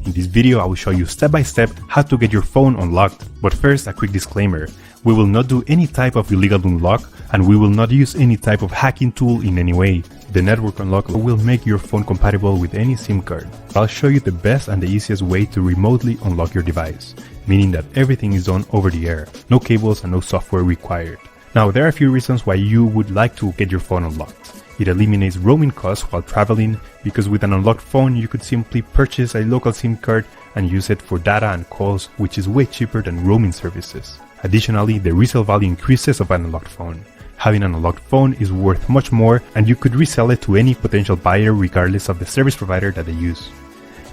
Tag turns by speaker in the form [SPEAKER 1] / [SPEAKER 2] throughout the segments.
[SPEAKER 1] In this video, I will show you step by step how to get your phone unlocked. But first, a quick disclaimer. We will not do any type of illegal unlock, and we will not use any type of hacking tool in any way. The network unlock will make your phone compatible with any SIM card. I'll show you the best and the easiest way to remotely unlock your device, meaning that everything is done over the air, no cables and no software required. Now, there are a few reasons why you would like to get your phone unlocked. It eliminates roaming costs while traveling, because with an unlocked phone you could simply purchase a local SIM card and use it for data and calls, which is way cheaper than roaming services. Additionally, the resale value increases of an unlocked phone. Having an unlocked phone is worth much more, and you could resell it to any potential buyer regardless of the service provider that they use.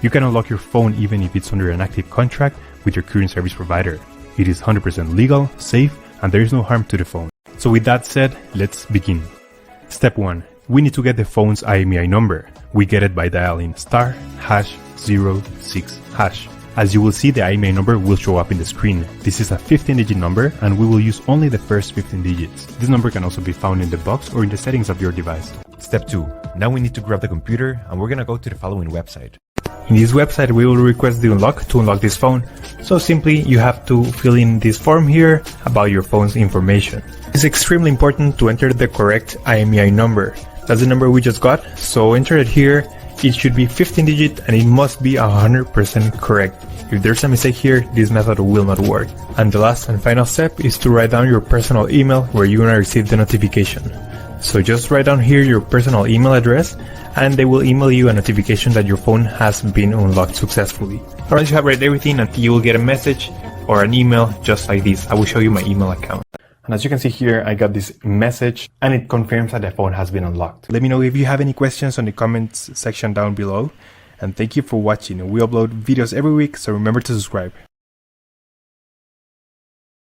[SPEAKER 1] You can unlock your phone even if it's under an active contract with your current service provider. It is 100% legal, safe, and there is no harm to the phone. So with that said, let's begin. Step 1. We need to get the phone's IMEI number. We get it by dialing *#06#. As you will see, the IMEI number will show up in the screen. This is a 15-digit number, and we will use only the first 15 digits. This number can also be found in the box or in the settings of your device.
[SPEAKER 2] Step 2. Now we need to grab the computer, and we're gonna go to the following website.
[SPEAKER 1] In this website, we will request the unlock to unlock this phone. So simply, you have to fill in this form here about your phone's information. It's extremely important to enter the correct IMEI number. That's the number we just got, so enter it here. It should be 15 digit and it must be 100% correct. If there's a mistake here, this method will not work. And the last and final step is to write down your personal email where you're gonna receive the notification. So just write down here your personal email address and they will email you a notification that your phone has been unlocked successfully. Once you have read everything, you will get a message or an email just like this. I will show you my email account. And as you can see here, I got this message and it confirms that the phone has been unlocked. Let me know if you have any questions on the comments section down below. And thank you for watching. We upload videos every week, so remember to subscribe.